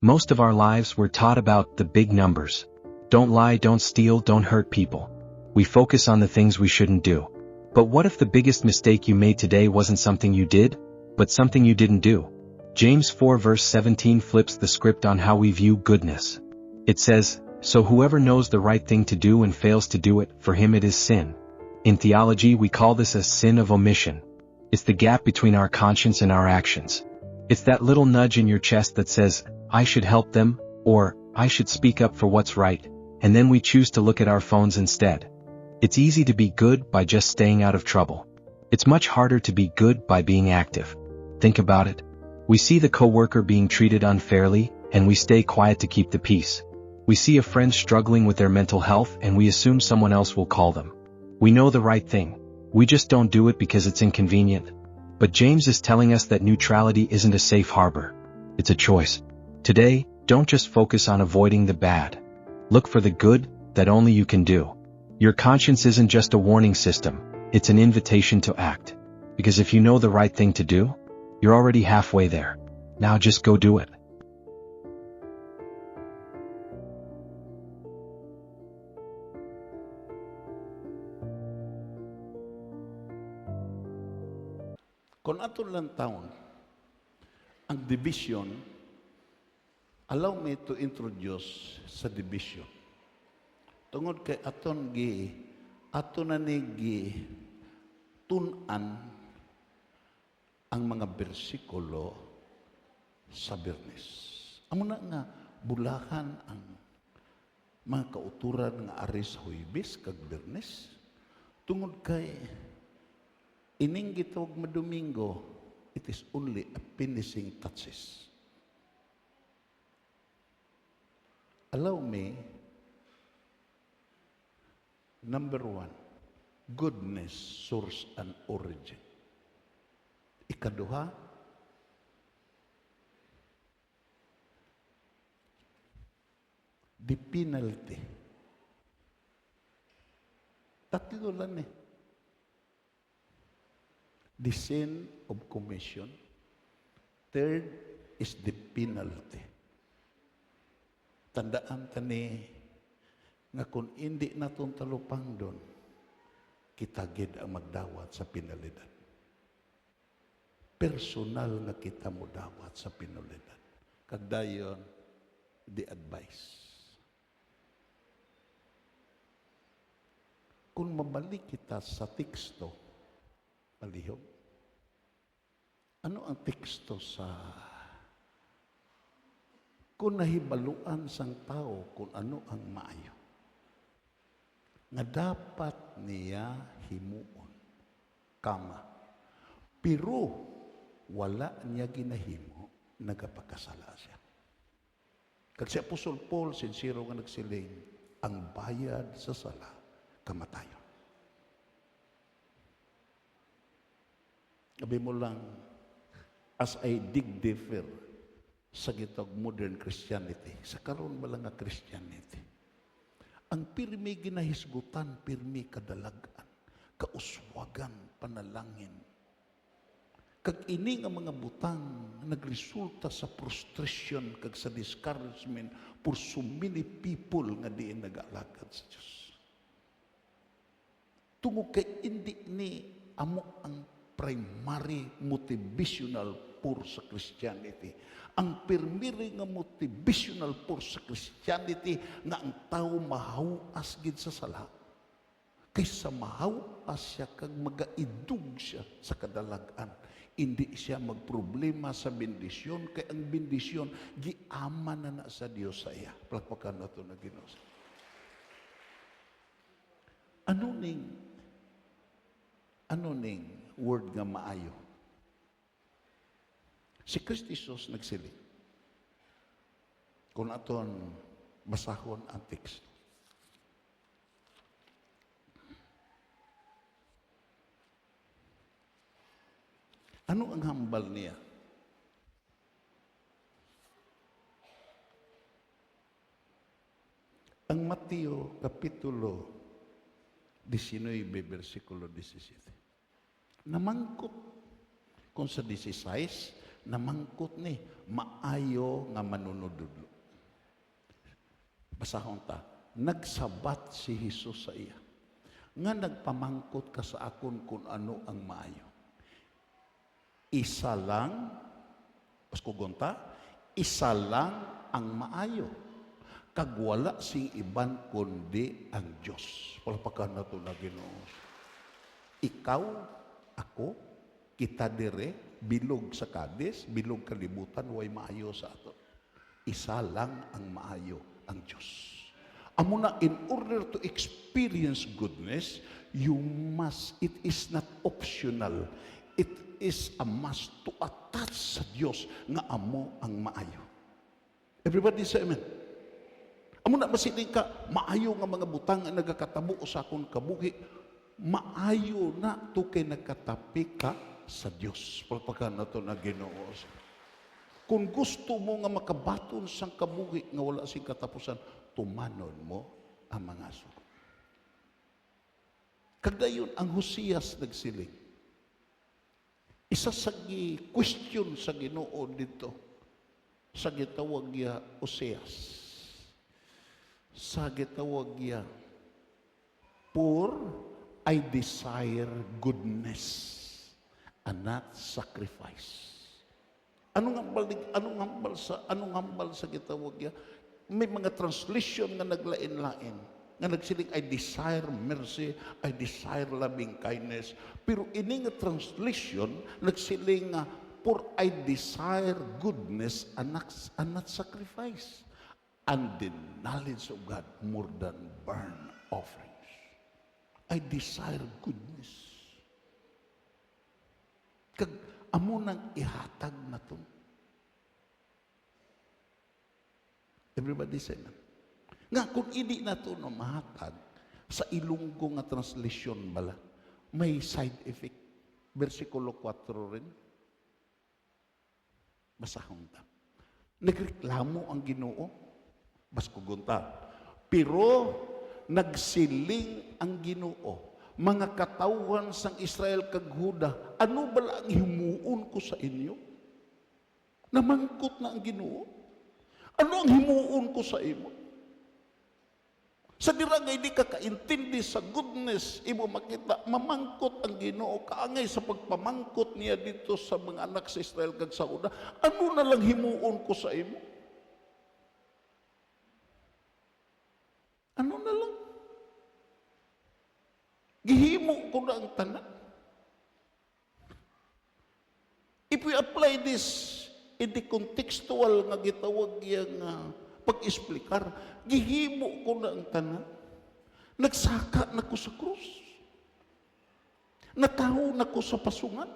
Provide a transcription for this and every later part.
Most of our lives we're taught about the big numbers. Don't lie, don't steal, don't hurt people. We focus on the things we shouldn't do. But what if the biggest mistake you made today wasn't something you did, but something you didn't do? James 4 verse 17 flips the script on how we view goodness. It says, "So whoever knows the right thing to do and fails to do it, for him it is sin." In theology we call this a sin of omission. It's the gap between our conscience and our actions. It's that little nudge in your chest that says, "I should help them," or "I should speak up for what's right," and then we choose to look at our phones instead. It's easy to be good by just staying out of trouble. It's much harder to be good by being active. Think about it. We see the coworker being treated unfairly, and we stay quiet to keep the peace. We see a friend struggling with their mental health and we assume someone else will call them. We know the right thing. We just don't do it because it's inconvenient. But James is telling us that neutrality isn't a safe harbor. It's a choice. Today, don't just focus on avoiding the bad. Look for the good that only you can do. Your conscience isn't just a warning system, it's an invitation to act. Because if you know the right thing to do, you're already halfway there. Now just go do it. Kung ato lang taon, ang division, allow me to introduce sa division. Tungod kay aton na ni tunan ang mga bersikulo sa Bernes. Amo na nga bulahan ang mga kauturan nga ari sa Huwebes kag Bernes. Tungod kay ining gitawag nga Domingo, it is only a finishing touches. Allow me, number 1, goodness, source, and origin. Ikaduha, the penalty. Tatlo lang eh. The sin of commission. Third is the penalty. Tandaan tani nga kung hindi naton talupang doon, kita gid ang magdawat sa penalidad. Personal nga kita mo dawat sa penalidad. Kagdayon, the advice. Kung mabalik kita sa teksto, palihog, ano ang teksto sa kung nahibaluan sang tao kung ano ang maayo? Nga dapat niya himuon, kama. Pero wala niya ginahimo, nagapakasala siya. Kag si Apostol Paul, sincero nga nagsiling, ang bayad sa sala, kamatayon. Sabi mo lang, as I dig deeper sa gitag modern Christianity, sa karon ba lang nga Christianity, ang pirmi ginahisgutan, pirmi kadalagan, kauswagan, panalangin. Kag ini nga mga butang nagresulta sa frustration kag sa discouragement for so many people nga diin nag-alagad sa Diyos. Tungod kay hindi ni amo ang primary motivational force sa Christianity. Ang primary nga motivational force sa Christianity nga ang tao mahawas gid sa sala. Kaysa mahawas siya kag magaidug siya sa kadalagan. Hindi siya magproblema sa bendisyon kay ang bendisyon giaman na sa Dios sa iya. Palakpakan nato na Ginoo. Ano ning word nga maayo? Si Kristo Jesus nagsiling. Kung aton basahon ang teksto. Ano ang hambal niya? Ang Mateo Kapitulo 19, versikulo 17. Namangkot kung sa 16, namangkot ni maayo nga manunudlo. Basahon ta, nagsabat si Jesus sa iya, nga nagpamangkot ka sa akon kung ano ang maayo. Isa lang, paskugonta, isa lang ang maayo. Kagwala sing iban kundi ang Diyos. Palapakan na ito na Ginoo. Ikaw, ako, kita dire, bilog sa Kades, bilog kalibutan, way maayo sa ato. Isa lang ang maayo, ang Diyos. Amo na, in order to experience goodness, you must, it is not optional. It is a must to attach sa Diyos nga amo ang maayo. Everybody say amen. Amo na masiling ka, maayo nga mga butang ang nagakatabo sa akong kabuhi, maayo na to kay nagkatapi ka sa Diyos. Palpakan na to na Ginoo. Kung gusto mo nga makabaton sang kabuhi nga wala sing katapusan, tumanon mo ang mga sugo. Kagdayon ang Hosias nagsiling. Isa sa question sa Ginoo dito, sa gitawag niya Oseas, sa gitawag niya, "For I desire goodness and not sacrifice." Anong hambal sa gitawag niya? May mga translation nga naglain-lain. Nga nagsiling, I desire mercy, I desire loving kindness. Pero ini nga translation, nagsiling nga, for I desire goodness and not sacrifice. And the knowledge of God more than burnt offerings. I desire goodness. Kag amo nang ihatag na to. Everybody say na. Nga kung hindi na to no mahatag, sa Ilonggo nga translation bala, may side effect. Versikulo 4 rin. Basahon ta. Nagreklamo ang Ginoo. Baskugunta. Pero nagsiling ang Ginoo, mga katawan sang Israel kag Huda, ano bala ang himuon ko sa inyo? Namangkot na ang Ginoo. Ano ang himuon ko sa imo? Sa dira nga hindi ka kaintindi sa goodness, imo makita, mamangkot ang Ginoo, kaangay sa pagpamangkot niya dito sa mga anak sa Israel kag sa Huda, ano na lang himuon ko sa imo? Ano na lang? Gihimo ko na ang tanan. If we apply this in the contextual nga gitawag yang pag-explikar, gihimo ko na ang tanan. Nagsaka na ko sa krus. Nataho na ko sa pasungan.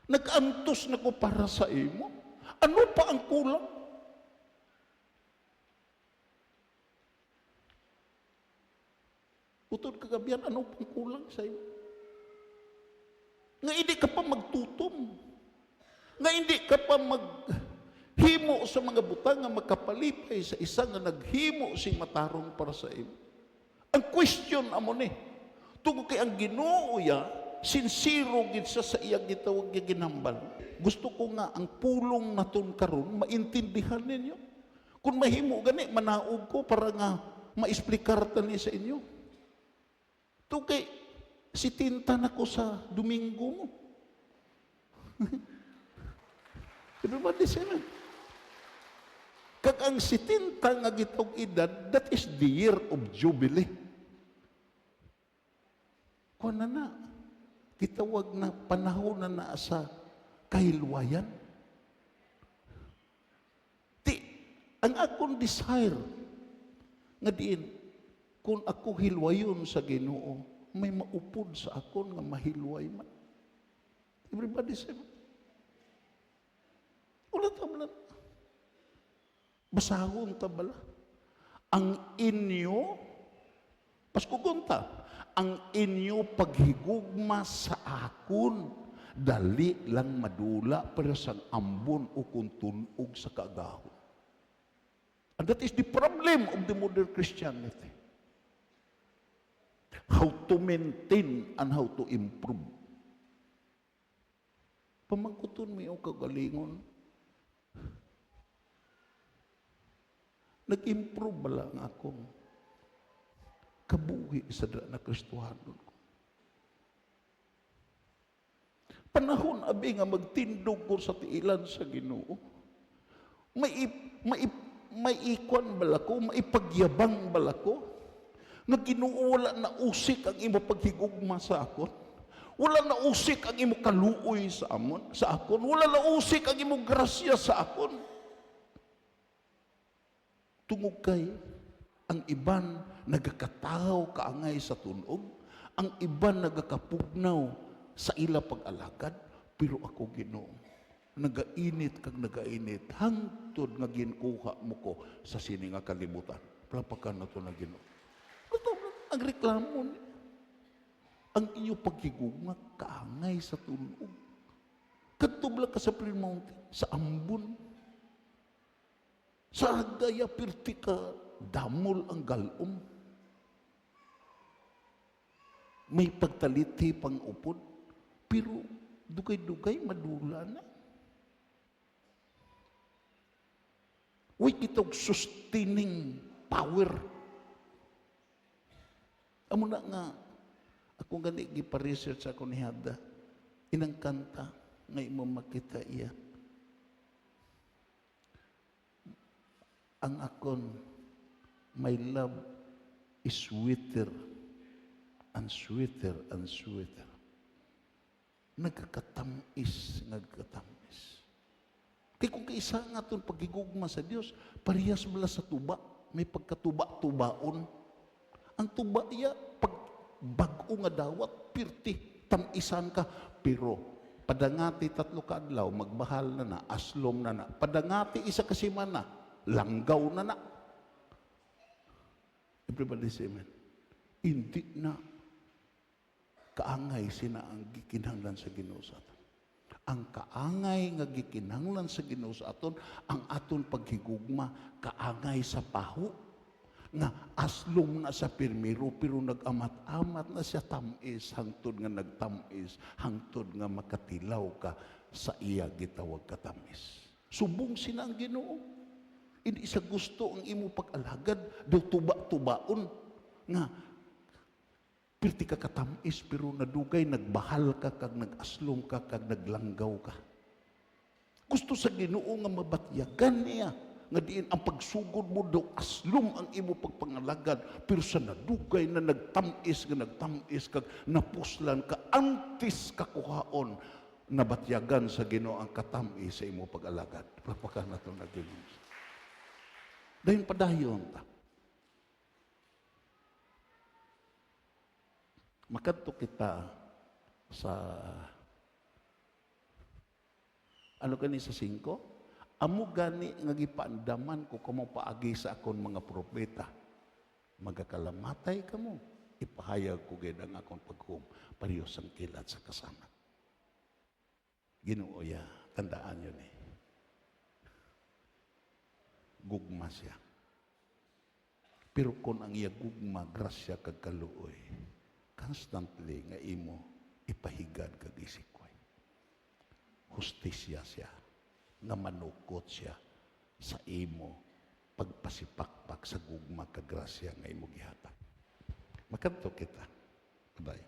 Nag-antos na ko para sa imo. Ano pa ang kulang? Utod kagabihan, ano pang kulang sa iyo? Nga hindi ka pa magtutom. Nga hindi ka pa maghimo sa mga butang nga magkapalipay sa isa nga naghimo sing matarong para sa iyo. Ang question amo ni, tungod kay ang Ginoo ya, sincero gid sa iyang gitawag nga ginambal. Gusto ko nga ang pulong naton karon maintindihan ninyo. Kung mahimo gani manaog ko para nga maexplikar tani sa inyo. Ito kay, si tinta na ko sa Domingo mo. Everybody say na. Kag ang si tinta nga gitog edad, that is the year of Jubilee. Kung na, gitawag na panahon na sa kahilwayan. Ang akong desire, nga diin, kung ako hilwayon sa Ginoo, may maupod sa akon nga mahilway man. Everybody say, ulat tabla. Basahon tabala. Ang inyo, paskugunta, ang inyo paghigugma sa akon, dali lang madula para sa ambon o kuntunog sa kaagahon. And that is the problem of the modern Christianity. How to maintain and how to improve. Pamangkuton mo yung kagalingon. Nag-improve ba lang akong kabuhi sa na Kristohanon ko. Panahon abi nga magtindog ko sa tiilan sa Ginoo. May ikwan bala ko, maipagyabang bala ko. Nga Ginoo wala na usik ang imo paghigugma sa akon. Wala na usik ang imo kaluoy sa akon. Wala na usik ang imo grasya sa akon. Tungog kay ang iban nagakataw kaangay sa tunog, ang iban nagakapugnaw sa ila pag-alagad, pero ako Ginoo, nagainit kag nagainit hangtod nga ginkuha mo ko sa sini nga kalibutan. Plapakan na to na Ginoo. Ito ang reklamo ni ang iyo pagkigugma kaangay sa tunog. Katubla ka sa Plain Mountain, sa Ambon, sa Agdaya, pirti ka, damol ang galom. May pagtaliti pang upod, pero dugay-dugay madula na. Uy, kitog sustaining power. Amo na nga, ako gani gipa-research ako ni Hada, inang kanta, nga imo makita iya. Ang akon, my love is sweeter and sweeter and sweeter. Nagkakatamis. Kaya kung kaisa nga itong pagigugma sa Diyos, parehas mula sa tuba, may pagkatuba-tubaon. Ang tuba iya, pag bago nga dawat, pirti, tamisan ka, pero padangati 3 kaadlaw, magbahal na aslom na. Padangati 1 kasimana, langgaw na. Everybody say amen. Hindi na kaangay sina ang gikinahanglan sa Ginoo sa aton. Ang kaangay nga gikinahanglan sa Ginoo sa aton, ang aton paghigugma, kaangay sa paho, nga aslom na sa pirmiro, pero nag-amat-amat na siya tamis, hangtod nga nagtamis, hangtod nga makatilaw ka sa iya gitawag katamis. Subong sina ang Ginoo. Hindi sa gusto ang imo pag-alagad, do tuba-tubaon nga pirti ka katamis, pero nadugay nagbahal ka kag nag-aslom ka kag naglanggaw ka. Gusto sa Ginoo nga mabatyagan niya nga diin ang pagsugod mo daw aslom ang imo pagpangalagad, pero sa nadugay na nagtamis kag napuslan ka antes kakuhaon, nabatyagan sa Ginoo ang katamis sa imo pag-alagad. Prapakan nato na Ginoo. Dahil padayon ta. Makadto kita sa ano kani sa 5? Amo gani nga gipaandaman ko kamo paagi sa akon mga propeta. Magakalamatay kamo. Ipahayag ko gid ang akon paghum parehas ang kilat sa kasama. Ginoo ya, tandaan yun eh. Gugma siya. Pero kung ang iya gugma, grasya kag kaluoy, constantly nga imo ipahigad kag isikoy. Hustisya siya, nga manukot siya sa imo pagpasipakpak sa gugma kag grasya nga imo gihatag. Makadto kita. Bye.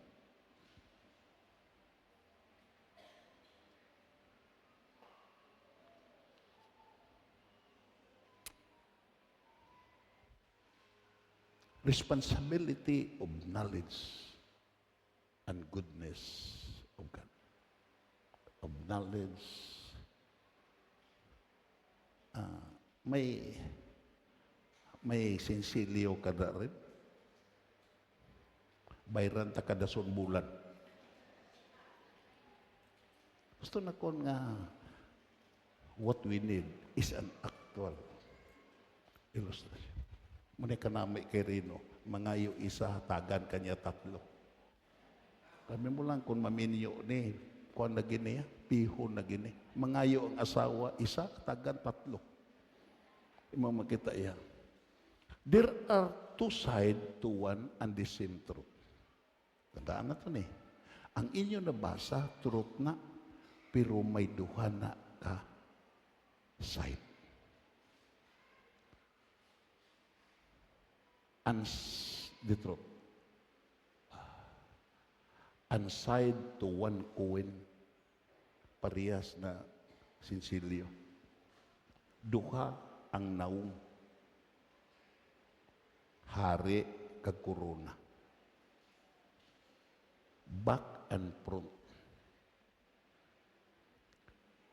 Responsibility of knowledge and goodness of God. Of knowledge. May sensilyo kada rin. Bayran ta kada son bulan. Gusto na ko nga what we need is an actual illustration. Muna ka namin kay Rino, mangayo isa, tagan kanya 3. Kami mo lang kung maminyo ni, kung na gini, pihon na gini. Mangayo ang asawa, isa, tagan 3. Imang makita yan. There are 2 sides to one and the same truth. Tandaan na ito ni. Ang inyo nabasa, truth na. pero may duha na ka side. The truth. An side to one coin, parehas na sinsilyo. Duha ang naong. Hari kag korona. Back and front.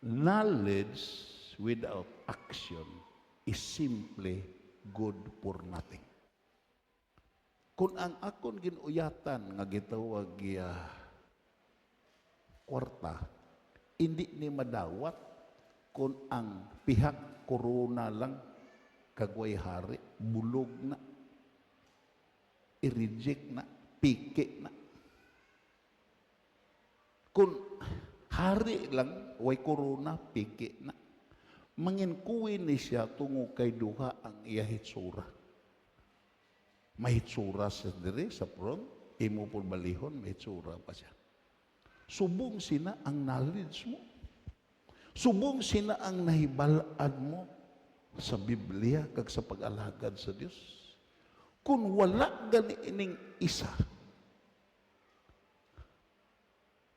Knowledge without action is simply good for nothing. Kung ang akon ginuyatan nga gitawag kwarta, hindi ni madawat kung ang pihak korona lang kagway hari, bulog na, i-reject na, pike na. Kung hari lang, way korona, pike na. Manginkuwi ni siya tungo kay duha ang iya hitsura. May hitsura sa diri, sa front, imo po balihon, may hitsura pa siya. Subong sina ang knowledge mo. Subong sina ang nahibalaan mo sa Biblia kag sa pag-alagad sa Dios. Kung wala gani ining isa,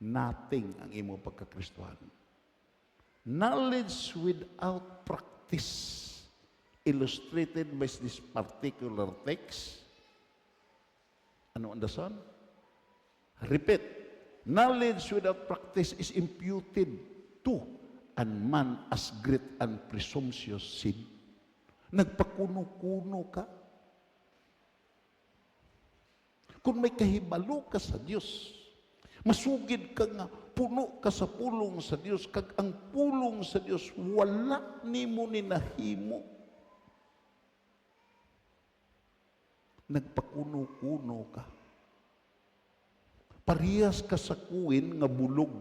nothing ang imo pagkakristohan. Knowledge without practice, illustrated by this particular text. Ano ang dasan? Repeat. Knowledge without practice is imputed to and man as great and presumptuous sin. Nagpakuno-kuno ka. Kung may kahibalo ka sa Diyos, masugid ka nga, puno ka sa pulong sa Diyos, kag ang pulong sa Diyos, wala nimo ni nahimo. Nagpakuno-kuno ka. Parehas ka sa kuwin nga bulog.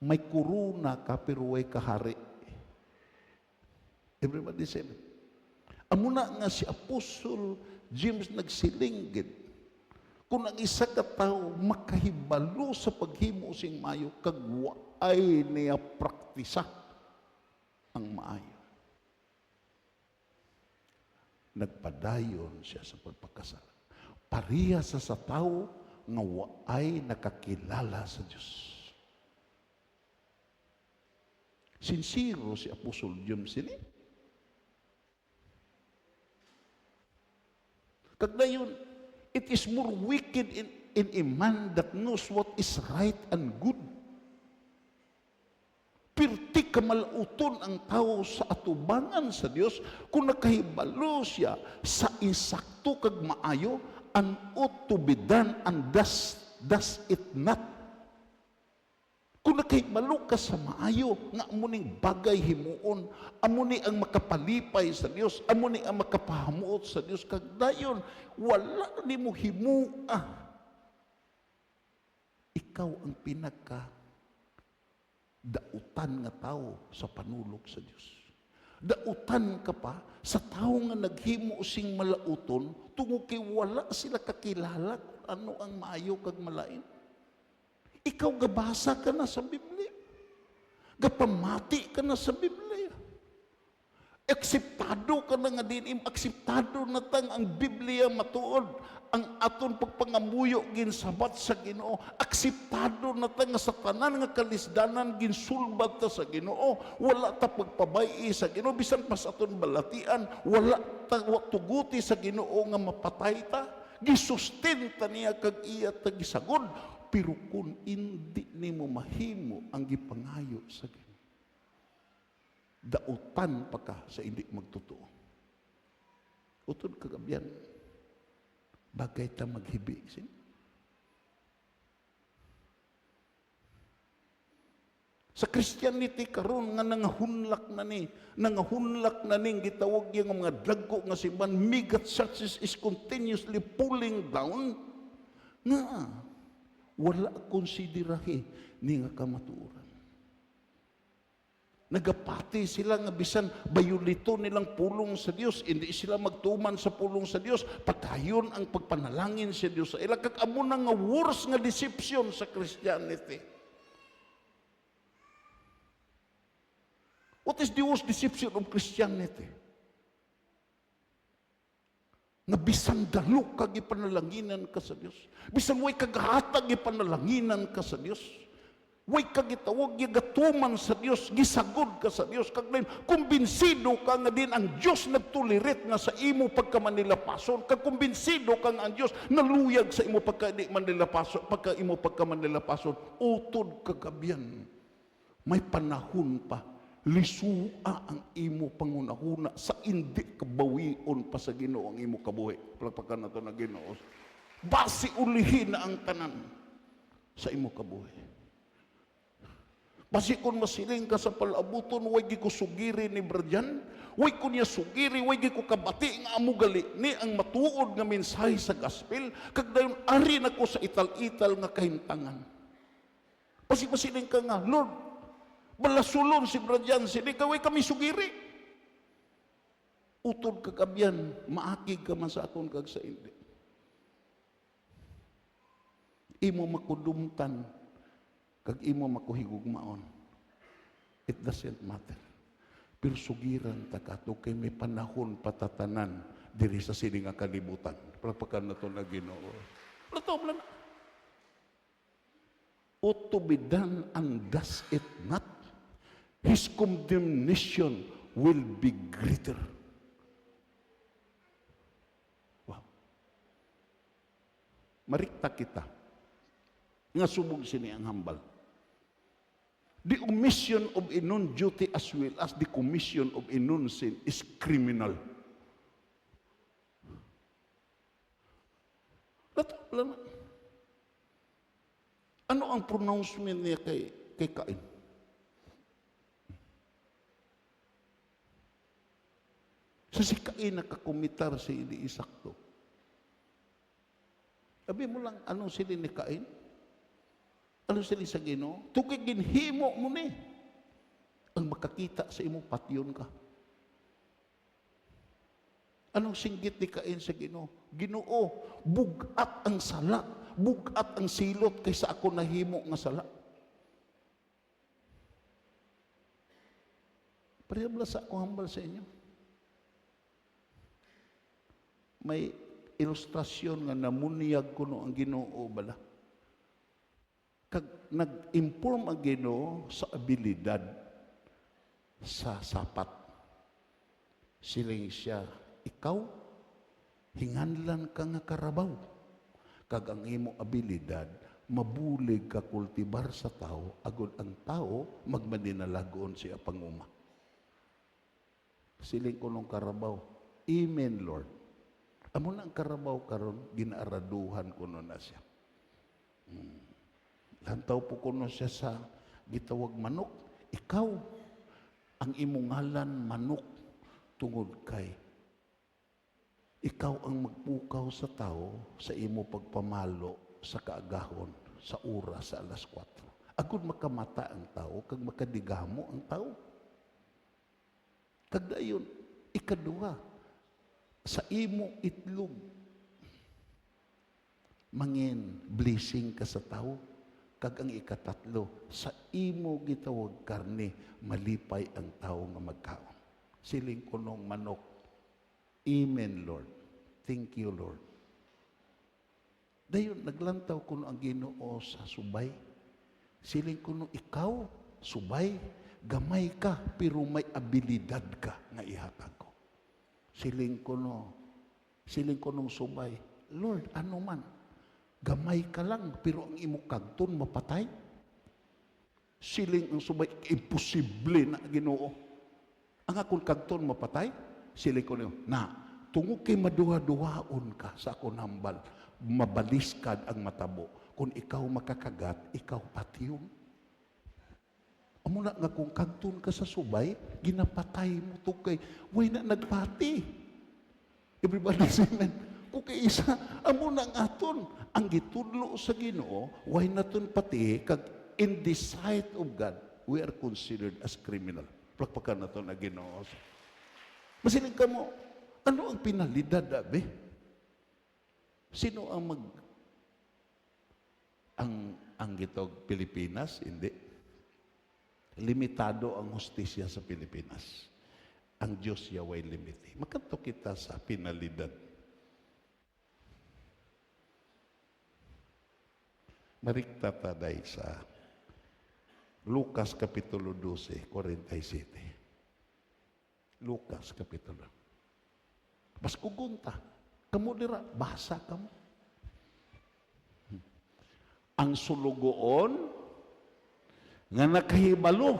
May kuruna ka pero way kahari. Everybody say it. Amo na nga si Apostol James nagsilinggid. Kung ang isa ka tao makahibalo sa paghimo sing maayo, kag waay niya praktisa ang maayo. Nagpadayon siya sa pagpakasala. Pareha sa tao nga waay nakakilala sa Diyos. Sincero si Apostol James ini. Kagdayon, it is more wicked in a man that knows what is right and good. Pirti kamalauton ang tao sa atubangan sa Dios kung nakahibalo siya sa insakto kag maayo, and ought to be done and does it not. Kung nakahibalo ka sa maayo nga amuning bagay himuon, amuni ang makapalipay sa Dios, amuni ang makapahamuot sa Dios, kag dayon wala nimo himua. Ikaw ang dautan nga tao sa panulog sa Dios. Dautan ka pa sa tao nga naghimo sing malauton tungo kay wala sila kakilala kung ano ang maayo kag malain. Ikaw gabasa ka na sa Biblia. Gapamati ka na sa Biblia. Akseptado ka na nga din, akseptado na tang ang Biblia matuod, ang aton pagpangamuyo ginsabat sa Ginoo, akseptado na tang nga sa tanan nga kalisdanan ginsulbat ta sa Ginoo, wala ta pagpabay sa Ginoo, bisan pa sa aton balatian, wala ta tuguti sa Ginoo nga mapatay ta, gisustinta niya kag iya ta gisagod, pero kung hindi nimo mahimo ang gipangayo sa Ginoo, dautan pa ka sa hindi magtotoo. Utod kagabyan, bagay ta maghibi. Sa Christianity karon nga nangahunlak na ning gitawag yung mga dagko nga simbahan, mega churches is continuously pulling down nga wala konsiderahe ni nga kamatuoran. Nagapati sila nga bisan bayulito nilang pulong sa Dios, hindi sila magtuman sa pulong sa Dios, patayon ang pagpanalangin sa Dios sa ila. Kag amo na nga worse nga deception sa Christianity. What is the worst deception of Christianity? Nga bisan dalo kag ipanalanginan ka sa Dios, bisan way kagahatag ipanalanginan ka sa Dios, way kagitawag gatuman sa Dios, gisagod ka sa Dios, kag din kumbinsido ka nga din ang Dios nagtulirit nga sa imo pagka manilapason, kag kumbinsido ka nga ang Dios naluyag sa imo pagka di manilapason, pagka imo pagka manilapason, utod kagabiyan. May panahon pa lisua ang imo pangunahuna sa hindi kabawion pa sa Ginoo ang imo kabuhi. Palakpakan nato na Ginoo. Basi ulihin na ang tanan sa imo kabuhi. Basi kung masiling ka sa palabuton, way gi ko sugiri ni Bradian, way ko niya sugiri, way gi ko kabati nga amo gali ni ang matuod nga mensahe sa gospel, kag dayon ari na ko sa ital-ital nga kahimtangan. Basi masiling ka nga, Lord, balasulon si Bradian, sili ka, way kami sugiri. Utod kagabyan, maakig ka man sa akon kag sa hindi. Imo makudumtan, kag imo makuhigugmaon. It doesn't matter. Pero sugiran ta kato kay may panahon patatanan diri sa sini nga kalibutan. Palakpakan nato na Ginoo. Lato na. Ought to be done and does it not? His condemnation will be greater. Wow. Marikta kita nga subog sini ang hambal. The omission of a non-duty as well as the commission of a non-sin is criminal. Ano ang pronouncement niya kay Cain? Sa si Cain nakakomitar si Isaac to. Sabi mo lang, anong sila ni Cain? Ano sila sa Ginoo? Tukay ginhimo mo ni. Ang makakita sa imo, patyon ka. Anong singgit ni Cain sa Ginoo? Ginoo, bugat ang sala, bugat ang silot kaysa ako nahimo nga sala. Parehas sa ako hambal sa inyo. May ilustrasyon nga namunyag ko no ang Ginoo bala. Kag nag-inform ang Ginoo sa abilidad sa sapat. Siling siya, ikaw, hinganlan ka nga karabaw. Kag ang imo abilidad, mabulig ka kultibar sa tao, agod ang tao, magmaninalagoon siya panguma. Siling ko nung karabaw, Amen, Lord. Amo na ang karabaw karon ginaaraduhan ko na siya. Lantaw po ko siya sa gitawag manok. Ikaw, ang imong ngalan manok tungod kay. Ikaw ang magpukaw sa tao sa imo pagpamalo sa kaagahon, sa oras sa alas 4. Agud makamata ang tao, kag makadigamo ang tao. Kag dayon, ikaduha, sa imo itlog, mangin blessing ka sa tao. Kag ang ikatatlo, sa imo gitawag karne, malipay ang tao nga magkaon. Siling kunong manok, Amen, Lord. Thank you, Lord. Dayon, naglantaw kuno ang Ginoo sa subay. Siling kuno, ikaw, subay, gamay ka, pero may abilidad ka nga ihatag ko. Siling kunong subay, Lord, ano man, gamay ka lang, pero ang imo kagton mapatay. Siling ang subay, imposible na Ginoo. Ang akong kagton mapatay, siling ko niyo, na, tungod kay maduha-duhaon ka sa akong hambal, mabaliskad ang matabo. Kung ikaw makakagat, ikaw patiyon. Amo na nga kung kagton ka sa subay, ginapatay mo to kay, way na nagpati. Everybody say amen. Kung kay isa, amo na nga aton. Ang gitudlo sa Ginoo, why naton pati, kag in the sight of God, we are considered as criminal. Plakpakan na ito na Ginoo. Masinig ka mo, ano ang pinalidad, abi? Sino ang ang gitog Pilipinas? Hindi. Limitado ang hustisya sa Pilipinas. Ang Diyos yaway limiti. Makanto kita sa pinalidad. Marikta taday sa Lucas Kapitulo 12, 47. Lucas Kapitulo. Bas kugunta. Kamu dira, basa kamu. Ang sulugoon nga nakahibalo.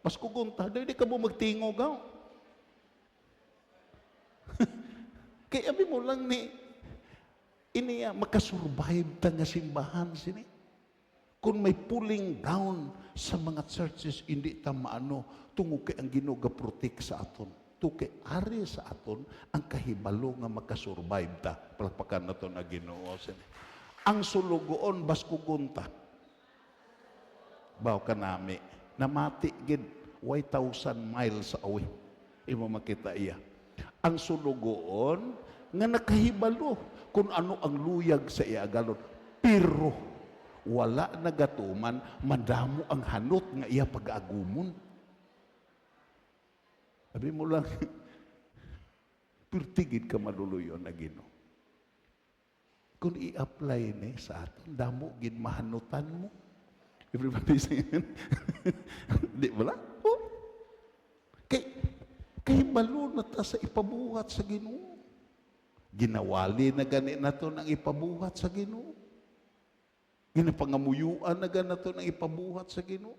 Bas kugunta. Dili ka mo magtingogaw. Kaya abi mo lang ni iniya makasurvive ta nga simbahan sini. Kung may pulling down sa mga churches, hindi ta maano, tungo kay ang Ginoo ga-protect sa aton. Tuki ari sa aton, ang kahibalo nga makasurvive ta. Palakpakan na to na Ginoo. Ang sulugoon, baskugunta. Baw ka nami, namati gid, 1,000 miles away. Imo makita iya. Ang sulugoon, nga nakahibalo, kung ano ang luyag sa iagalon. Pero, wala nagatuman, madamo ang hanot nga iya pag-agumon. Sabi mo lang, pertigid ka maluluyon na Ginoo. Kung i-apply ni sa atin, damo gid mahanutan mo. Everybody saying, di ba lang? Oh. Kay balo na ta sa ipabuhat sa Ginoo. Ginawali na gani na to ng ipabuhat sa Ginoo. Ginapangamuyuan na ganato ng ipabuhat sa Ginoo.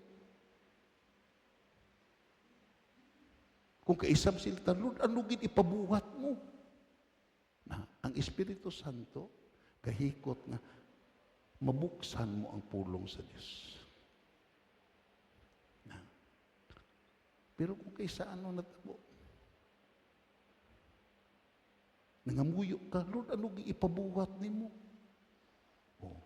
Kung kaisam sila, Lord, ano gid ipabuhat mo? Na, ang Espiritu Santo, kahikot nga, mabuksan mo ang pulong sa Diyos. Na, pero kung kaysa ano natabo, nangamuyo ka, Lord, ano gid ipabuhat ni mo? Oh.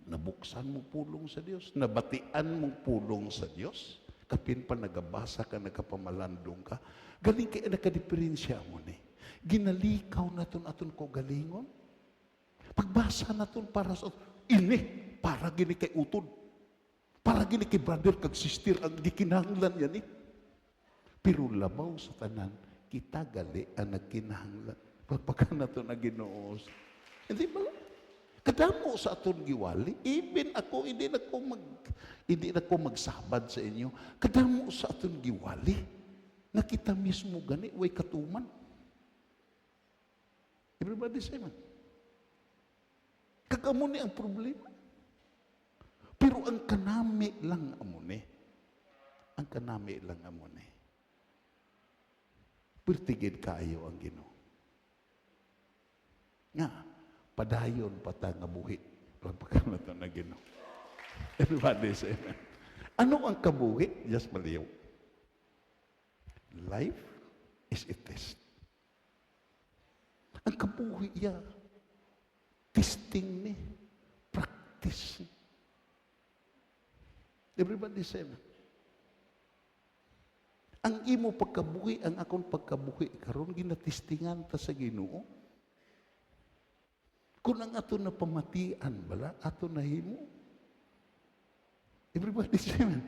Nabuksan mong pulong sa Diyos, nabatian mong pulong sa Diyos, kapin pa nagabasa ka, nagkapamalandong ka, galing kaya nakadiferensya mo ni. Ginalikaw naton aton ko galingon. Pagbasa naton para sa ini, para gini kay utod. Para gini kay brother kag sister ang gikinahanglan yan ni. Pero labaw sa tanan, kita gali ang nagkinahanglan. Pagpaka naton na Ginoo. Hindi ba? Kadamo sa aton giwali, even ako hindi na ko magsabad sa inyo. Kadamo sa aton giwali na kita mismo gani way katuman. Everybody say man. Kagamo ni ang problema. Pero ang kanami lang amune. Ang kanami lang amune. Pertigid kaayo ang Ginoo. Nga, padayon pata nga buhi. Pagpakan na ito na Ginoo. Everybody say amen. Ano ang kabuhi? Just maliw. Life is a test. Ang kabuhi ya, testing ni, practice. Everybody say amen. Ang imo pagkabuhi, ang akong pagkabuhi, karon ginatestingan ta sa Ginoo. Kung ang ato na pamatian, bala, ato na himo. Everybody say amen.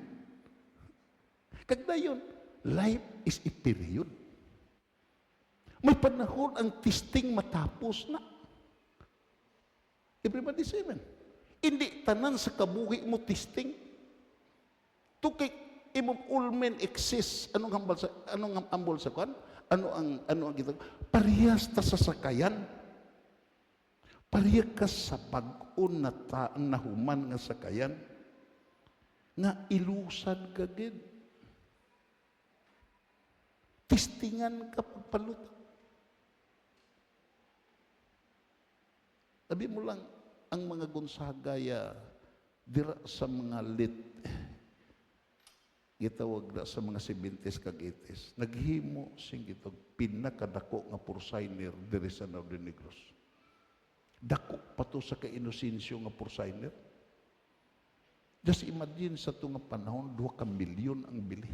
Kagdayon, life is a period. May panahon ang testing matapos na. Everybody say amen. Hindi tanan sa kabuhi mo testing. Tukay imong ulmen exist. Anong ambol sa kwan? Ano ang gitag? Parehas ta sa sakayan. Pariya ka sa pag-un na nahuman nga sakayan, nga ilusan ka gid. Testingan ka pagpalut. Sabi mo lang, ang mga Gonzaga dira sa mga gitawag na sa mga 70s kag 80s, naghimo sing gitog pinakadako nga porsainer diri sa Northern Negros. Dako pa to sa ka-inosensyo nga porsainer. Just imagine sa ito nga panahon, 2 ka milyon ang bili.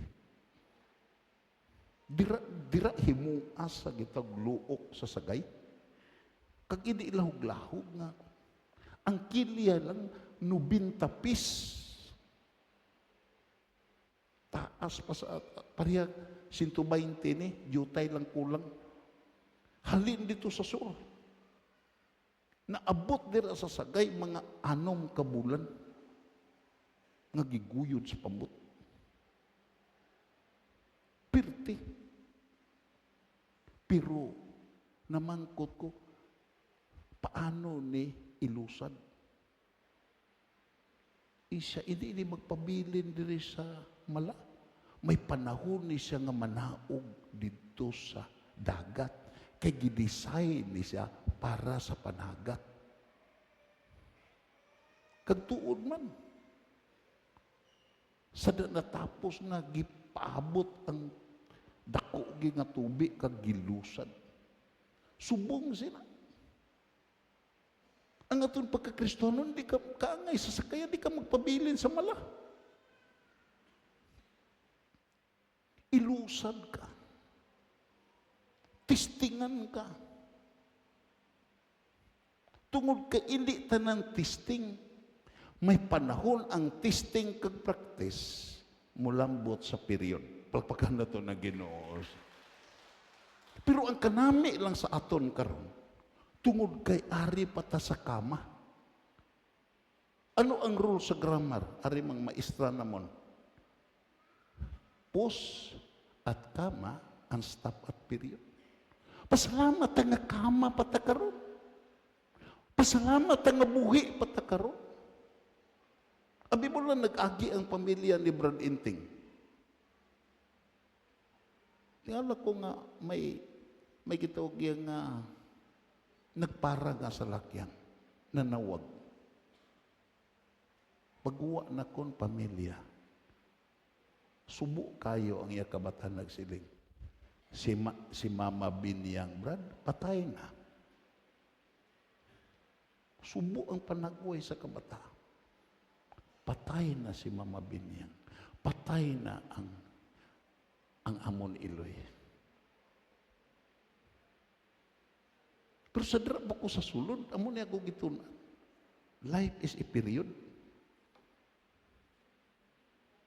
Dira himua sa gitag luok sa sagay. Kag hindi lahog-lahog nga. Ang kilya lang 90 pis. Taas pa sa parehag 120 ni, jutay lang kulang. Halin dito sa sur. Naabot dira sa sagay mga 6 ka bulan nga giguyod sa pambot. Pirti. Pero namangkot ko, paano ni ilusad? Isa, hindi magpabilin diri sa mala. May panahon ni siya nga manaog dito sa dagat. Kay gidesign ni siya para sa panagat. Kagtuod man. Sa natapos na gipaabot ang dako nga tubig kag gilusad. Subong sila. Ang aton pagka-Kristohanon, di ka kaangay sa sakaya, di ka magpabilin sa mala. Ilusad ka. Tistingan ka. Tungod ka, hindi tanang tisting. May panahon ang testing kag practice mulambot sa period. Palpakan na to na Ginoo. Pero ang kanami lang sa aton karon, tungod kay ari pata sa kama. Ano ang rule sa grammar? Ari mang maestra namon. Pause at kama, and stop at period. Pasalamat nga kama pata karon. Pasalamat nga buhi pata karon. Abi mo lang nag-agi ang pamilya ni Brad Inting. Tingala ko nga may gitawag yang nagpara nga sa lakyan, nanawag. Pagwa na kon pamilya, subo kayo ang iya kabatan nagsiling. Si Mama Binyang, Brad, patay na. Subo ang panagway sa kabataan. Patay na si Mama Binyang. Patay na ang Amon Iloy. Pero sa drap ko sa sulod, amon niya ako gitunan. Life is a period.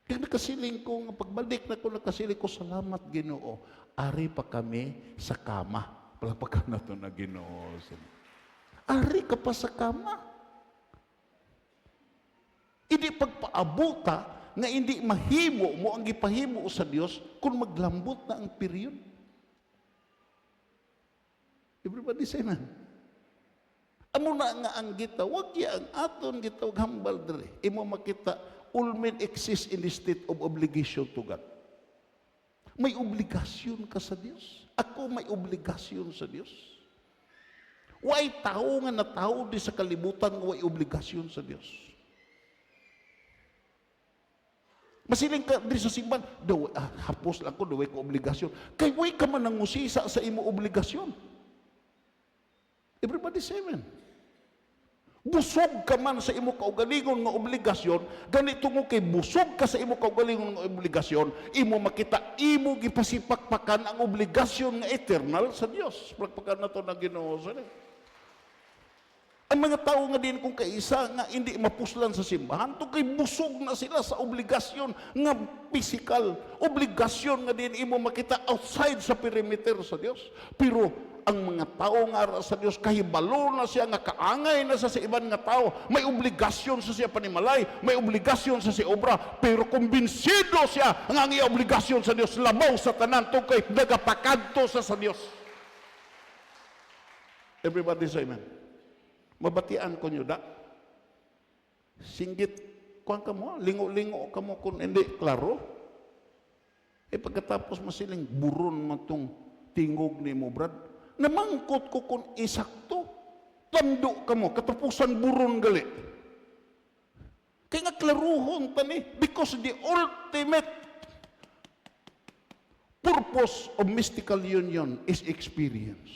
Kaya nakasiling ko, pagbalik na ko, nakasiling ko, salamat Ginoo. Ari pa kami sa kama. Palapagkan na ito na Ginoo. Ari ka pa sa kama. Hindi pagpaabuta nga hindi mahimo mo ang gipahimo sa Dios kung maglambot na ang period. Everybody say na. Amo na nga ang gitawag ya ang aton gitawag hambal diri. Imo makita all men exist in the state of obligation to God. May obligasyon ka sa Dios. Ako may obligasyon sa Dios. Way tao nga natao di sa kalibutan nga way obligasyon sa Dios. Masiling ka di sa simban, hapos lang ko, daway ko obligasyon. Kay way ka man nangusisa sa imo obligasyon. Everybody say amen. Busog ka man sa imo kaugalingon nga obligasyon, ganito mo kay busog ka sa imo kaugalingon nga obligasyon, imo makita, imo gipasipakpakan ang obligasyon nga eternal sa Dios. Pagpakan na to na Ginoo sa ang mga tao nga din kung kaisa nga hindi mapuslan sa simbahan, to kay busog na sila sa obligasyon nga physical. Obligasyon nga din imo makita outside sa perimeter sa Dios. Pero ang mga tao nga sa Dios kahibalo na siya nga kaangay na sa iban nga tao, may obligasyon sa siya panimalay, may obligasyon sa siya obra, pero kumbinsido siya nga ang iya obligasyon sa Dios labaw sa tanan to kay nagapakadto sa Dios. Everybody say amen. Mabatian ko nyo da. Singgit, kuhan ka mo, lingo-lingo ka mo kung hindi klaro. Pagkatapos masiling buron mo itong tingog ni mo, Brad. Namangkot ko kung isakto. Tando ka mo, katapusan buron gali. Kaya nga klaruhon tani, because the ultimate purpose of mystical union is experience.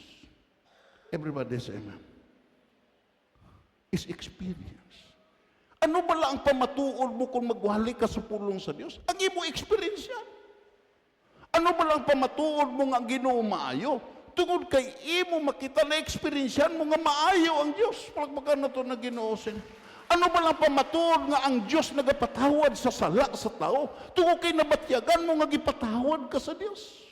Everybody say amen. Is experience. Ano ba lang ang pamatuod mo kung magwali ka sa pulong sa Diyos? Ang imo experience yan. Ano ba lang pamatuod mo nga ang Ginoo maayo? Tungod kay imo makita na eksperyensyan mo nga maayo ang Dios. Palagbagan na to na Ginoo sin. Ano ba lang pamatuod nga ang Dios nagapatawad sa sala sa tao? Tungod kay nabatyagan mo nga gipatawad ka sa Dios.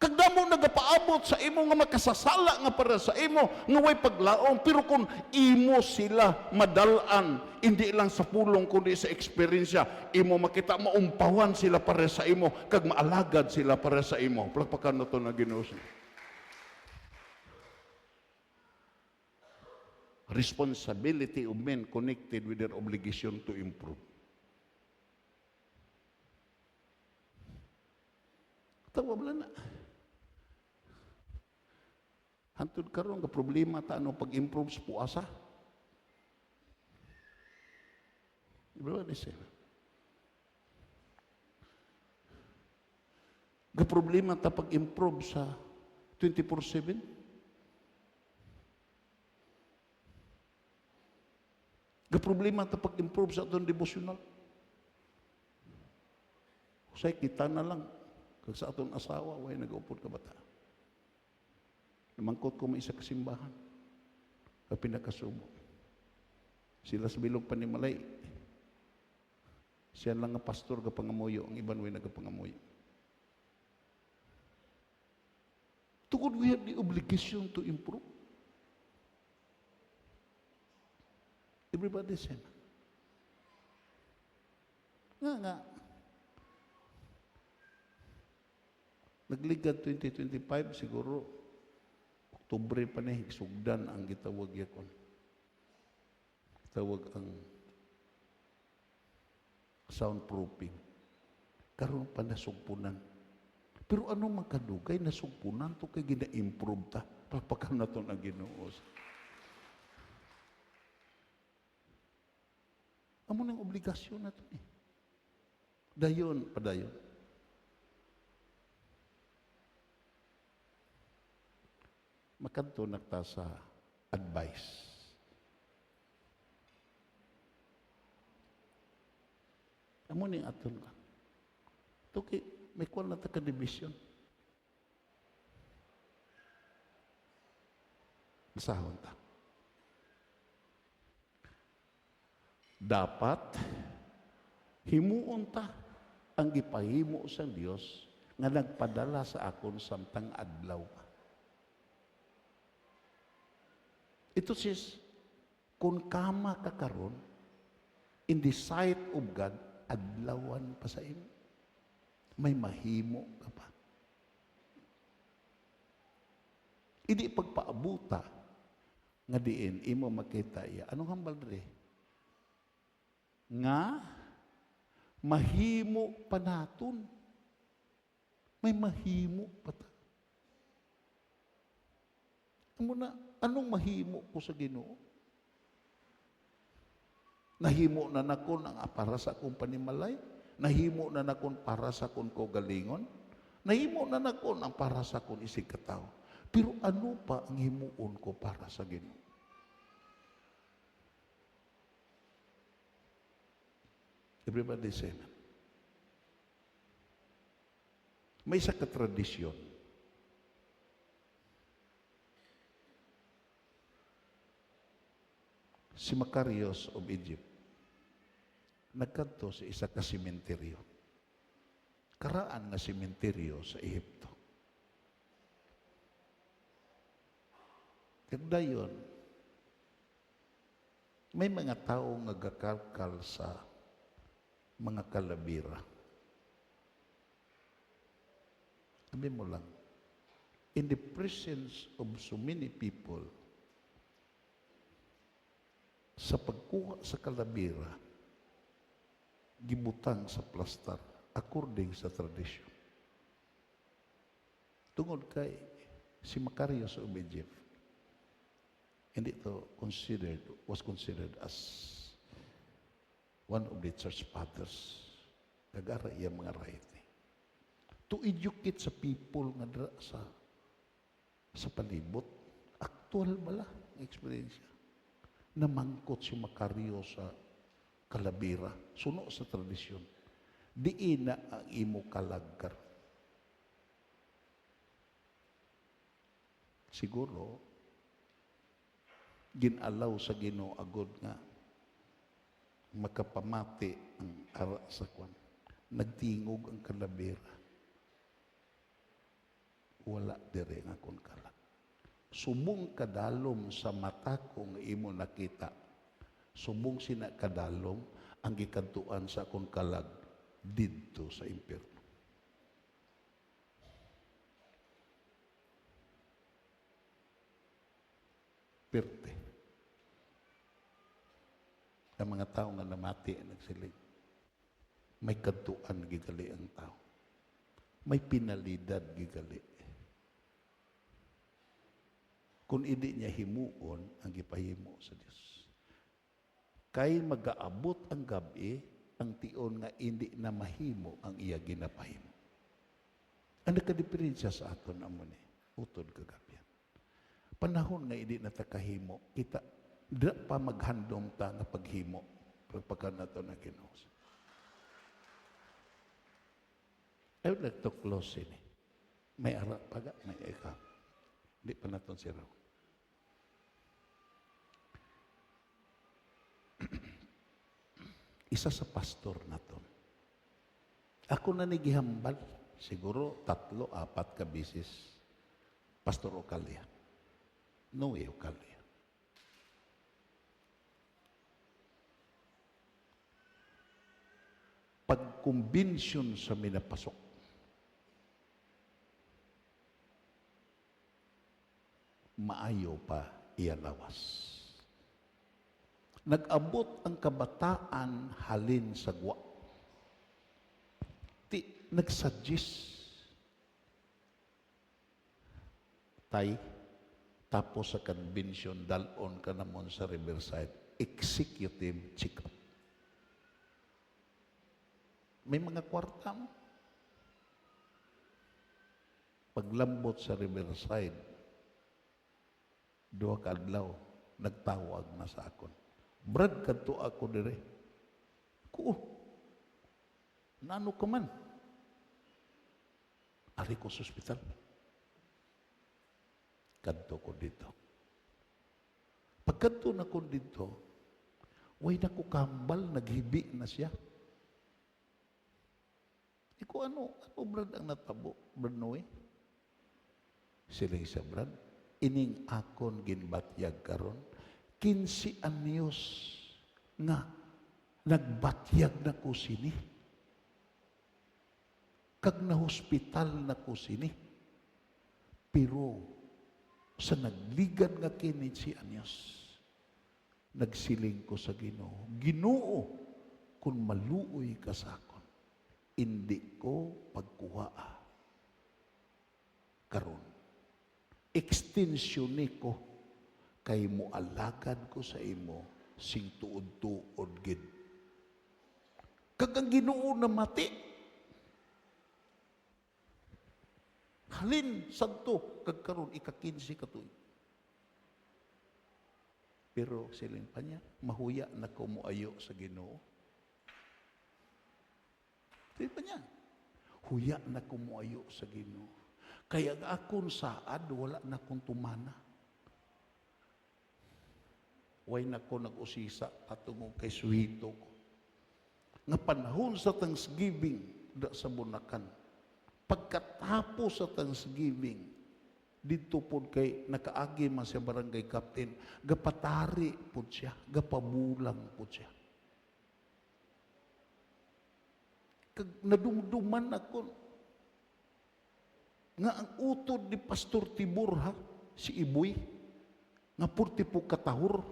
Kagda mo nagapaabot sa imo nga makasasala nga para sa imo nga way paglaom, pero kung imo sila madalaan, hindi lang sa pulong kundi sa eksperyensya, imo makita maumpawan sila para sa imo, kag maalagad sila para sa imo. Palakpakan na to na Ginoo. Responsibility of men connected with their obligation to improve. Tawa wala na. Hantod karon nga problema ta ano pag-improve sa puasa. Diba ni sir? Nga problema ta pag-improve sa 24/7. Nga problema ta pag-improve sa atong devotional. Usay kita na lang kag sa atong asawa way nag-upod ka bata. Namangkot ko may isa kasimbahan. Kag pinakasubo. Sila sa bilog panimalay. Siya lang nga pastor ka pangamuyo, ang iban way nagapangamuyo. Tungod we have the obligation to improve. Everybody say. Nga. Nagligad 2025 siguro Oktubre pa na higsugdan ang gitawag yakon. Gitawag ang soundproofing. Karon pa nasugpunan. Pero ano makadugay nasugpunan to kay gina-improve ta. Palpakan na to na Ginoo. Amo nang obligasyon na to eh. Dayon, padayon. Makanto nagta sa advice. Amo ning aton ka. Tuki, may kuwan na ta ka division. Masahon ta. Dapat himuon ta ang gipahimo sa Dios nga nagpadala sa akon samtang adlaw pa. Ito says, kung kama ka karon, in the sight of God, adlawan pa sa imo. May mahimo ka pa. Hindi pagpaabuta, nga diin, imo makita iya. Anong hambal dre? Nga, mahimo pa naton. May mahimo pa ta. Amo na, anong mahimo ko sa Ginoo? Nahimo na nakon ang para sa akong panimalay? Nahimo na nakon para sa akong kaugalingon? Nahimo na nakon ang para sa akong isig katawo? Pero ano pa ang himuon ko para sa Ginoo? Everybody say amen. May isa ka tradisyon. Si Macarius of Egypt, nagkadto sa isa ka sementeryo. Karaan nga sementeryo sa Ehipto. Kagdayon, may mga tao nga gakalkal sa mga kalabira. Sabi mo lang, in the presence of so many people, sa pagkuha sa kalabira, gibutang sa plastar according sa tradisyon. Tungod kay si Macarius of Egypt, hindi ito was considered as one of the church fathers. Kagara iya mga writing. To educate sa people nga sa palibot, actual bala ang experience. Namangkot si Macario sa kalabira, suno sa tradisyon. Diin na ang imo kalagkar. siguro, ginalaw sa Ginoo agod nga makapamati ang ara sa kwan. Nagtingog ang kalabira. Wala dire nga kon kalag. Subong kadalom sa mata kong imo nakita. Subong sina kadalom ang gikantuan sa akong kalag didto sa impyerno. Perte. Ang mga tao nga namati nagsiling. May kantuan gigali ang tao. May pinalidad gigali. Kung hindi niya himuon, ang gipahimo sa Diyos. Kay mag-aabot ang gabi, ang tion nga hindi na mahimo ang iya ginapahimo. Ang nakadiferensya sa aton amo ni, utod kagabi. Panahon nga hindi natakahimo, kita da pa maghandom ta nga paghimo pagpagka nato na Ginoo. I would like to close ini. May ara paga, may ikaw. Hindi pa naton si Raul. Isa sa pastor naton. Ako na nigihambal, siguro 3, 4 ka bisis. Pastor Ocalia. Noe Ocalia. Pag-convention sa minapasok, maayo pa iyalawas. Nag-abot ang kabataan halin sa gwa. Nag-suggest. Tay, tapos sa convention, dalon ka namon sa Riverside, executive check-up. May mga kwarta mo. Paglambot sa Riverside, 2 kadlaw, nagtawag na sa akon. Brad, kadto ako dire. Ko, nano ka man? Ari ko sa ospital. Kadto ko dito. Pagkadto na ko dito, way na ko kambal, naghibi na siya. Iko ano Brad ang natabo? Brad Noe? Siling sa Brad, ining akon ginbatyag karon 15 anyos nga nagbatyag na ko sini. Kag na hospital na ko sini. Pero sa nagligad nga kini si anyos, nagsiling ko sa Ginoo, Ginoo, kung maluoy ka sa akon, hindi ko pagkuha karon. Extensione ko kay mo alagad ko sa imo sing tuod-tuod gid. Kag ang Ginoo na mati. Halin sadto kag karon ika-15 ka tuig. Pero siling pa niya, mahuya na ko moayo sa Ginoo. Siling pa niya, huya na ko moayo sa Ginoo. Kaya akon saad wala na kong tumana. Way na ko nag-usisa atong kay suhito ko. Nga panahon sa Thanksgiving sa Bunakan, pagkatapos sa Thanksgiving, dito po kay nakaagi man siya barangay captain, gapatari po siya, gapabulang po siya. Kag nadumduman ako, nga ang utod ni Pastor Tibor si Iboy, nga 40 po katahor,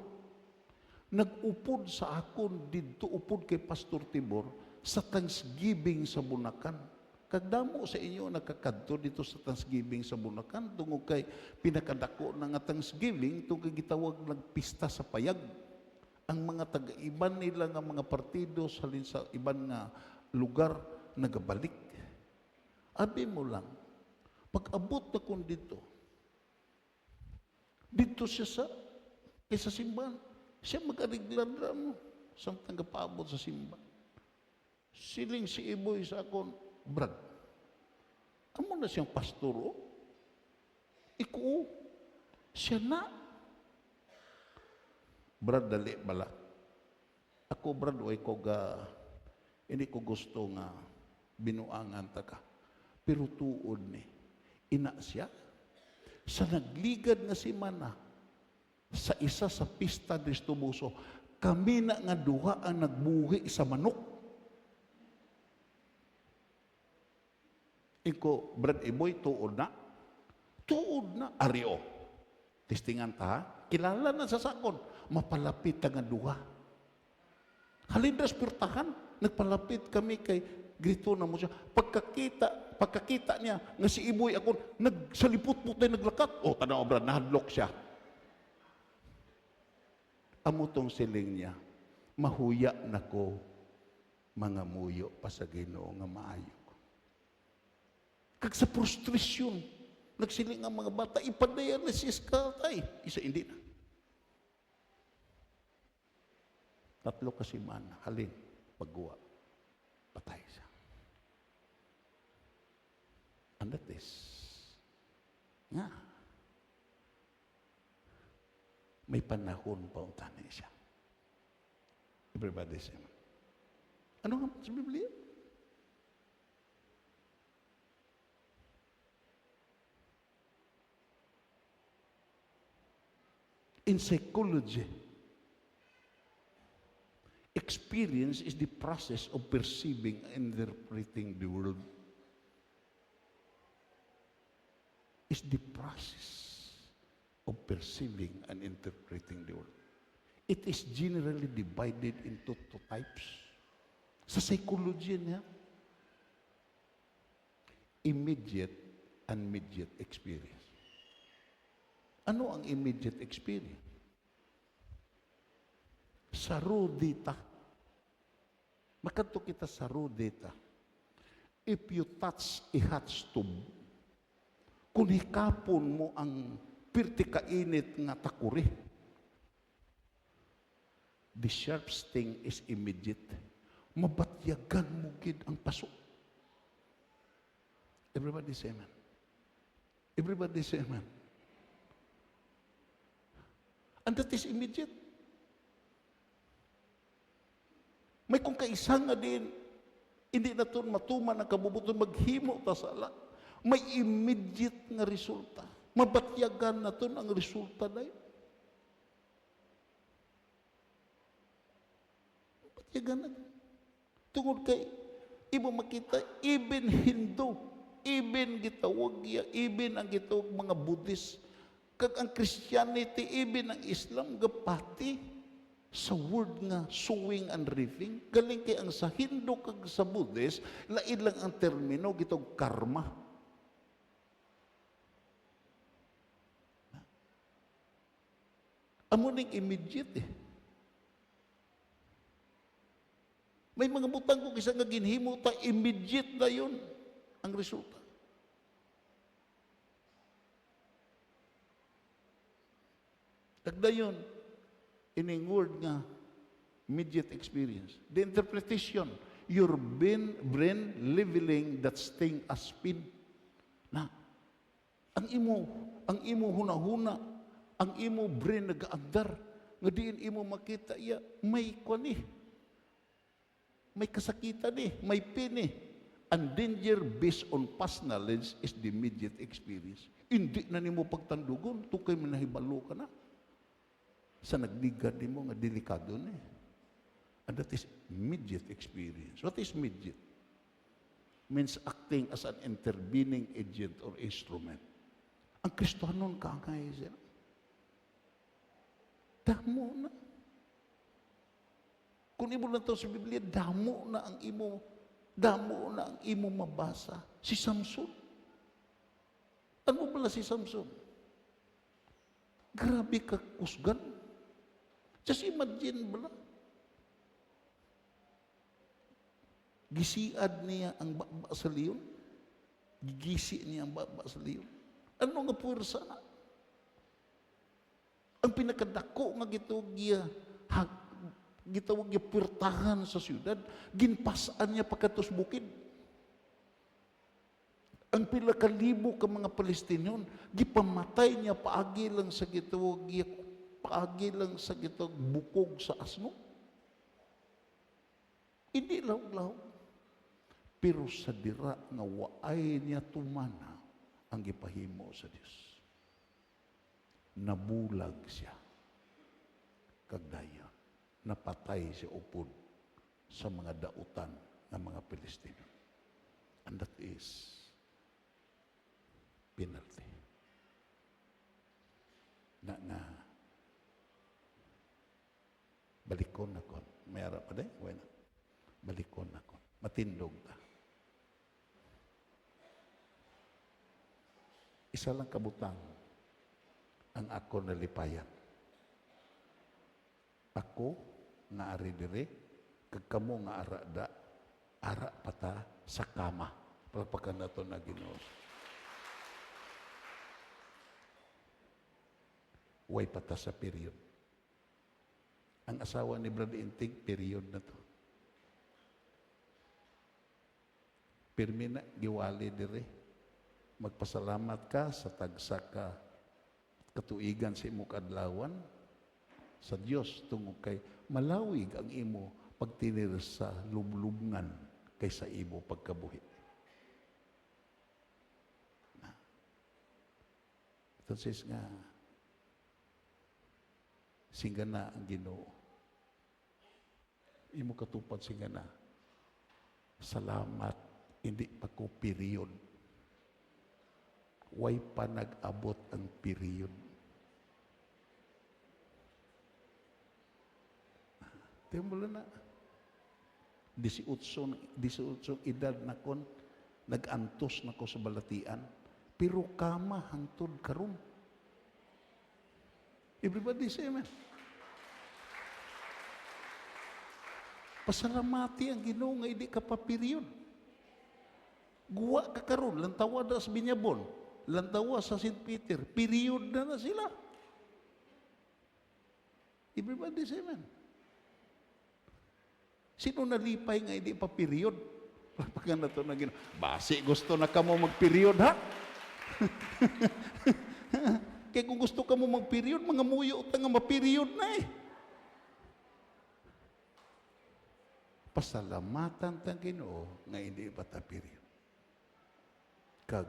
nag-upod sa akon dito, upod kay Pastor Tibor sa Thanksgiving sa Bunakan. Kagdamo sa inyo nakakadto dito sa Thanksgiving sa Bunakan, tungod kay pinakadako na nga Thanksgiving, tungod gitawag nagpista sa payag. Ang mga taga-iban nila nga mga partido salin sa iban nga lugar nagabalik. Abi mo lang, pag-abot na kung dito siya sa simbahan. Siya mag-arigladra mo. Samtang kapaabot sa simba. Siling si Iboy sa akon, Brad, amo na siyang pastor, o? Iko, Siya na. Brad, dali bala. Ako, Brad, hindi ko gusto nga binuangan ta ka. Pero tuod ni, ina siya. Sa nagligad nga si Mana, sa isa sa pista ni Tubuso, kami na nga duha ang nagbuhi sa manok. Iko, Brad Iboy, tuod na. Tuod na. Ario. Testingan ta, ha? Kilala na sa sakon. Mapalapit nga duha. Halindas pirtahan. Nagpalapit kami kay grito na mo siya. Pagkakita niya, nga si Iboy ako, nagsalipot-put na naglakat. O, tanaw, Brad, nahadlok siya. Amo tong siling niya, mahuya na ko mga muyo pa sa Ginoo nga maayo ko. Kag sa frustration, nagsiling ang mga bata, ipadayan na si Iskatay. Isa hindi na. Tatlo kasi man, halin, pagguwa, patay siya. And that is, nga, may panahon pa utani siya. Everybody say, ano nga sa Biblia? In psychology, experience is the process of perceiving and interpreting the world. It's the process of perceiving and interpreting the world. It is generally divided into two types. Sa psychology niya, immediate and mediate experience. Ano ang immediate experience? Sa raw data. Makanto kita sa raw data. If you touch a hot stove, kung hikapon mo ang pirti kainit nga takuri, the sharp sting is immediate. Mabatyagan mo gid ang paso. Everybody say amen. Everybody say amen. And that is immediate. May kung kaisa nga din, hindi na ito matuman ang kabubuton, maghimo ta sala. May immediate nga resulta. Mabatyagan na ito ang resulta na yun. Mabatyagan na ito. Tungod kay, ibo makita, even Hindu, even gitawag ya, even ang gitawag mga Buddhist, kag ang Christianity, even ang Islam, gapati sa word nga sowing and reaping. Galing kay ang sa Hindu kag sa Buddhist, lain lang ang termino, gitawag karma. Amo ning immediate eh. May mga butang ko kisa nga ginhimo ta, immediate na yun ang resulta. Tagdayon, ining word nga immediate experience. The interpretation, your brain leveling that sting as spin. Na, ang imo huna-huna, ang imo brain nag-aandar, nga diin imo makita, iya, may kwani, may kasakitan ni, may pini. And danger based on past knowledge is the immediate experience. Hindi na nimo pagtandugon, tukay mo nahibalo ka na. Sa nagligad nimo nga delikado ni. And that is immediate experience. What is immediate? Means acting as an intervening agent or instrument. Ang Kristohanon kaangay siya. Damo na. Kung imo lang ito sa Biblia, damo na ang imo mabasa. Si Samson. Ano pala si Samson? Grabe ka kusgan. Just imagine bala. Gisiad niya ang baba sa leon. Gigisi niya ang baba sa leon. Ano nga pwersa na? Ang pinakadako nga gitawag niya pirtahan sa siyudad, ginpasaan niya pagkatos bukid. Ang pila ka libo ka mga Palestiniyon, gipamatay niya paagi lang sa gitawag, paagi lang sa gitawag bukog sa asno. Hindi law-law. Pero sa dira nga waay niya tumana ang gipahimo sa Dios. Nabulag siya. Kagdayon. Napatay siya upod sa mga dautan ng mga Pilistino. And that is penalty. Na balikon ako. May harap pa din? Bueno. Balikon ako. Matindog ta. Isa lang kabutang ang ako nalipayan. Ako nga ari dire, kag kamo nga ara pata sa kama. Palpakan na ito na Ginoo. Way pata sa period. Ang asawa ni Brad Inting, period na to. Pirmi na, giwali dire. Magpasalamat ka sa tagsa ka katuigan sa imo kadlawan sa Dios tungod kay malawig ang imo pagtinir sa lublubngan kaysa imo pagkabuhi. Entonces nga singgana ang Ginoo. Imo katupad singgana. Salamat, hindi pa ko period. Way pa nag-abot ang period. Tiyan mo na. 18 edad na kon, nag-antos na ko sa balatian, pero kama hangtod karon. Everybody say amen. Pasalamati ang Ginoo nga hindi ka pa period. Guwa ka karon, lantawa da sa Binyabon, lantawa sa St. Peter, period na sila. Everybody say amen. Sino nalipay nga hindi pa period? Pagka na ito na Ginoo, basi gusto na ka mo mag-period, ha? Kaya kung gusto ka mo mag-period, mga muyo ta nga ma-period na eh. Pasalamatan tang Ginoo nga hindi pa ta period. Kag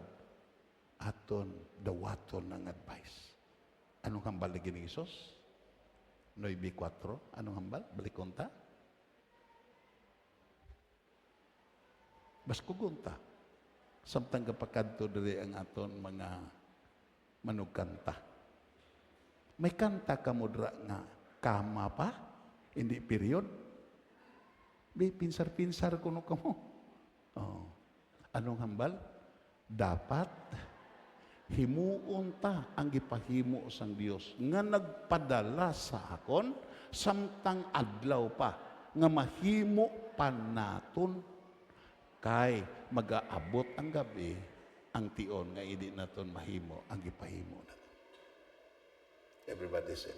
aton dawaton ng advice. Anong hambal ni Isos? 9:4. Anong hambal? Balikon ta? Baskugunta. Samtang kapakadto diri ang aton mga manugkanta. May kanta ka mo dra nga kama pa? Hindi period? Pinsar-pinsar kuno ka mo. Oh. Anong hambal? Dapat himuon ta ang gipahimo sang Dios nga nagpadala sa akon samtang adlaw pa nga mahimo pa naton kay magaabot ang gabi ang tion nga hindi naton mahimo ang gipahimo naton. Everybody say